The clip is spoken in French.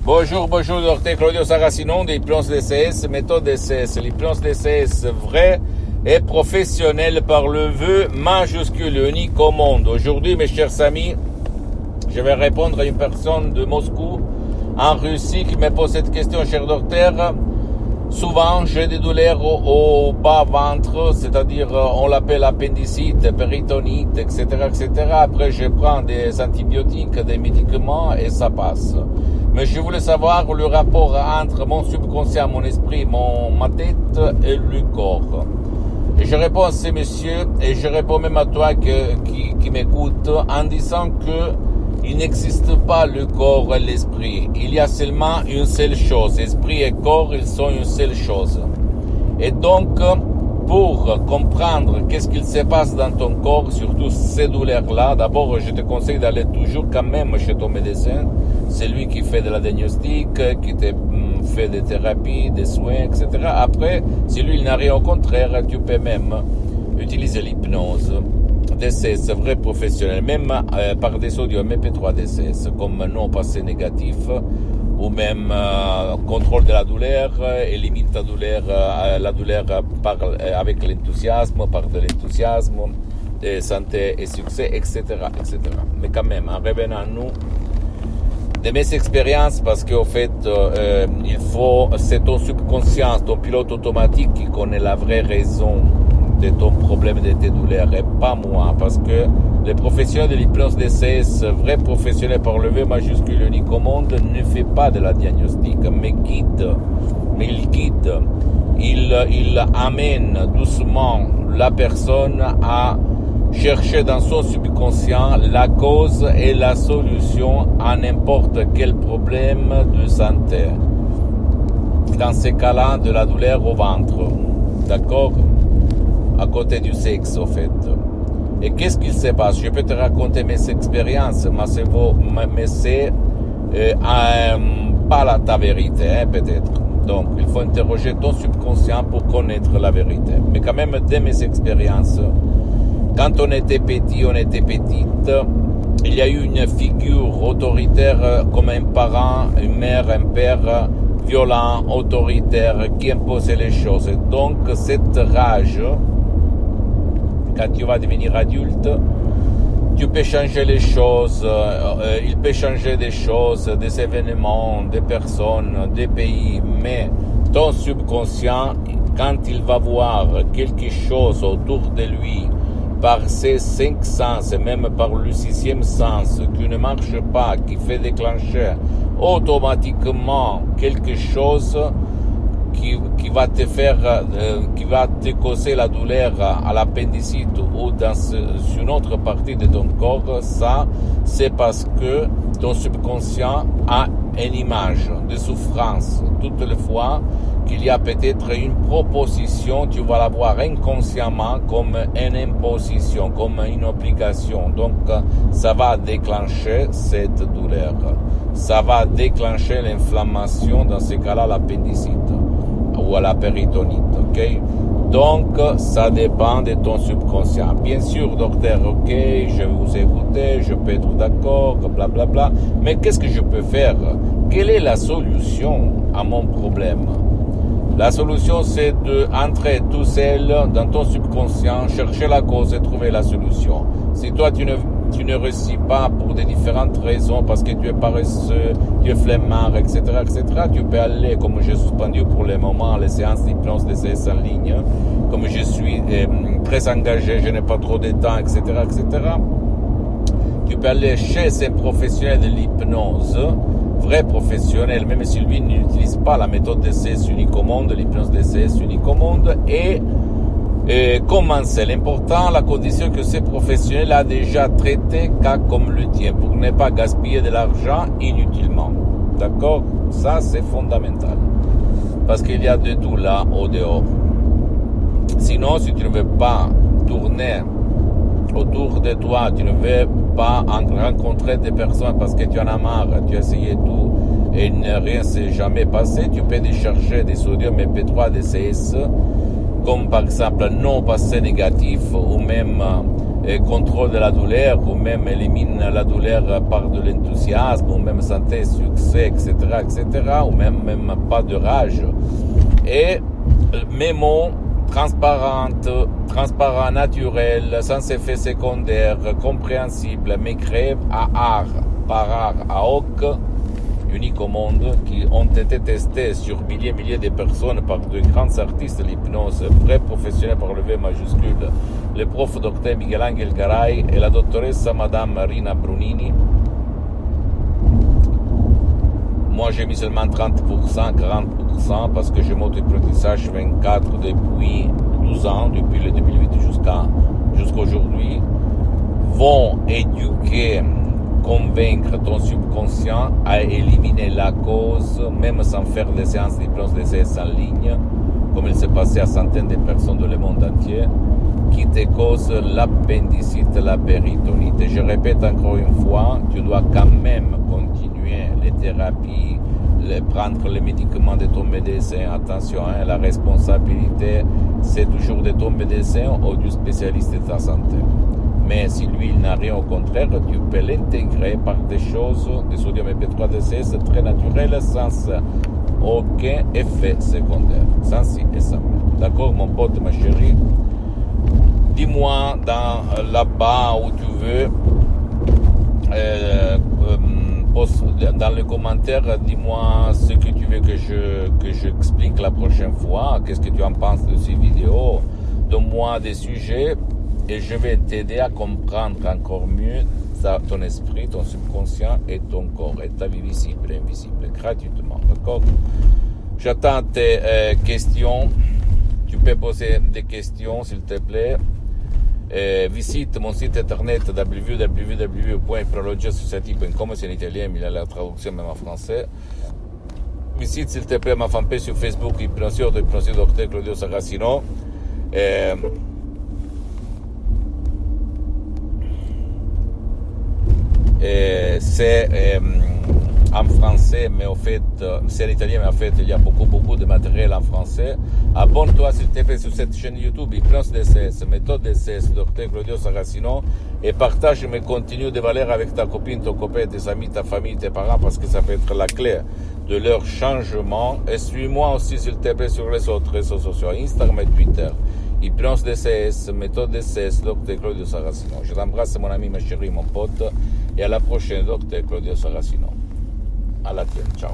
Bonjour, docteur Claudio Saracino de l'hypnose DCS, méthode DCS, l'hypnose DCS vrai et professionnel par le vœu majuscule, unique au monde. Aujourd'hui, mes chers amis, je vais répondre à une personne de Moscou, en Russie, qui me pose cette question, cher docteur. Souvent, j'ai des douleurs au bas-ventre, c'est-à-dire on l'appelle appendicite, péritonite, etc., etc. Après, je prends des antibiotiques, des médicaments et ça passe. Mais je voulais savoir le rapport entre mon subconscient, mon esprit, ma tête et le corps. Et je réponds à ces messieurs, et je réponds même à toi qui m'écoute, en disant que il n'existe pas le corps et l'esprit. Il y a seulement une seule chose. Esprit et corps, ils sont une seule chose. Et donc, pour comprendre qu'est-ce qu'il se passe dans ton corps, surtout ces douleurs-là, d'abord, je te conseille d'aller toujours quand même chez ton médecin. C'est lui qui fait de la diagnostic, qui te fait des thérapies, des soins, etc. Après, si lui, il n'a rien au contraire, tu peux même utiliser l'hypnose. DCS, vrai professionnel, même par des audios MP3 DCS, comme non passé négatif, ou même contrôle de la douleur, élimine la douleur avec l'enthousiasme, par de l'enthousiasme, santé et succès, etc., etc. Mais quand même, en revenant à nous, de mes expériences, parce qu'au fait, c'est ton subconscient, ton pilote automatique qui connaît la vraie raison de ton problème, de tes douleurs, et pas moi, parce que les professionnels de l'hypnose DCS, vrai professionnel par le V majuscule unique au monde, ne fait pas de la diagnostic, mais il guide, il amène doucement la personne à chercher dans son subconscient la cause et la solution à n'importe quel problème de santé. Dans ces cas-là, de la douleur au ventre, d'accord? À côté du sexe, au fait. Et qu'est-ce qu'il se passe? Je peux te raconter mes expériences, mais c'est pas ta vérité, peut-être. Donc, il faut interroger ton subconscient pour connaître la vérité. Mais quand même, de mes expériences, quand on était petit, on était petite, il y a eu une figure autoritaire comme un parent, une mère, un père violent, autoritaire, qui imposait les choses. Et donc, cette rage, quand tu vas devenir adulte, tu peux changer les choses, il peut changer des choses, des événements, des personnes, des pays, mais ton subconscient, quand il va voir quelque chose autour de lui, par ses 5 sens, et même par le 6e sens, qui ne marche pas, qui fait déclencher automatiquement quelque chose qui va te faire, qui va te causer la douleur à l'appendicite ou dans une autre partie de ton corps, ça, c'est parce que ton subconscient a une image de souffrance. Toutes les fois qu'il y a peut-être une proposition, tu vas la voir inconsciemment comme une imposition, comme une obligation. Donc, ça va déclencher cette douleur. Ça va déclencher l'inflammation, dans ce cas-là, l'appendicite ou à la péritonite, ok? Donc, ça dépend de ton subconscient. Bien sûr, docteur, ok, je vais vous écouter, je peux être d'accord, blablabla, mais qu'est-ce que je peux faire? Quelle est la solution à mon problème? La solution, c'est d'entrer tout seul dans ton subconscient, chercher la cause et trouver la solution. Si toi, tu ne réussis pas pour des différentes raisons, parce que tu es paresseux, tu es flemmard, etc., etc., tu peux aller, comme j'ai suspendu pour le moment, les séances d'hypnose DCS en ligne, comme je suis très engagé, je n'ai pas trop de temps, etc., etc., tu peux aller chez un professionnel de l'hypnose, vrai professionnel, même si lui n'utilise pas la méthode DCS unique au monde, l'hypnose DCS unique au monde, et commencer. L'important, la condition que ce professionnel a déjà traité cas comme le tien, pour ne pas gaspiller de l'argent inutilement. D'accord? Ça, c'est fondamental. Parce qu'il y a de tout là au dehors. Sinon, si tu ne veux pas tourner autour de toi, tu ne veux pas rencontrer des personnes parce que tu en as marre, tu as essayé tout et rien ne s'est jamais passé, tu peux chercher des sodium MP3 DCS, comme par exemple non passé négatif ou même contrôle de la douleur, ou même élimine la douleur par de l'enthousiasme, ou même santé, succès, etc., ou même pas de rage. Et mes mots transparent, naturel, sans effet secondaire, compréhensible, mais créés par art, à hoc, unique au monde, qui ont été testés sur milliers et milliers de personnes par de grands artistes de l'hypnose, vrais professionnels par le V majuscule, le prof Dr Miguel Angel Garay et la doctoresse Madame Rina Brunini. Moi, j'ai mis seulement 30%, 40%, parce que je monte l'apprentissage 24 depuis 12 ans, depuis le 2008 jusqu'à aujourd'hui, vont éduquer, convaincre ton subconscient à éliminer la cause, même sans faire des séances d'hypnose DCS en ligne, comme il s'est passé à centaines de personnes dans le monde entier, qui te cause l'appendicite, la péritonite. Et je répète encore une fois, tu dois quand même continuer les thérapies, prendre les médicaments de ton médecin. Attention, la responsabilité, c'est toujours de ton médecin ou du spécialiste de ta santé. Mais si lui, il n'a rien, au contraire, tu peux l'intégrer par des choses, des sodium MP3 DCS très naturelles, sans aucun effet secondaire, sans si et sans mais. D'accord, mon pote, ma chérie? Dis-moi là-bas où tu veux, dans les commentaires, dis-moi ce que tu veux que j'explique la prochaine fois, qu'est-ce que tu en penses de ces vidéos, donne-moi des sujets et je vais t'aider à comprendre encore mieux ton esprit, ton subconscient et ton corps, et ta vie visible et invisible, gratuitement, d'accord? J'attends tes questions, tu peux poser des questions s'il te plaît. Visite mon site internet www.hypnologiassociative.com, c'est en italien, mais il y a la traduction même en français. Visite s'il te plaît ma fanpage sur Facebook, Hypnosio Dr Claudio Saracino. C'est en français, mais en fait, c'est en italien, mais en fait, il y a beaucoup de matériel en français. Abonne-toi s'il te plaît sur cette chaîne YouTube, Hypnose DCS, méthode DCS, Dr Claudio Saracino, et partage mes contenus de valeur avec ta copine, ton copain, tes amis, ta famille, tes parents, parce que ça peut être la clé de leur changement. Et suis-moi aussi s'il te plaît sur les autres réseaux sociaux, Instagram et Twitter. Hypnose DCS, méthode DCS, Dr Claudio Saracino. Je t'embrasse mon ami, ma chérie, mon pote, et à la prochaine, Dr Claudio Saracino. À la tienne, ciao.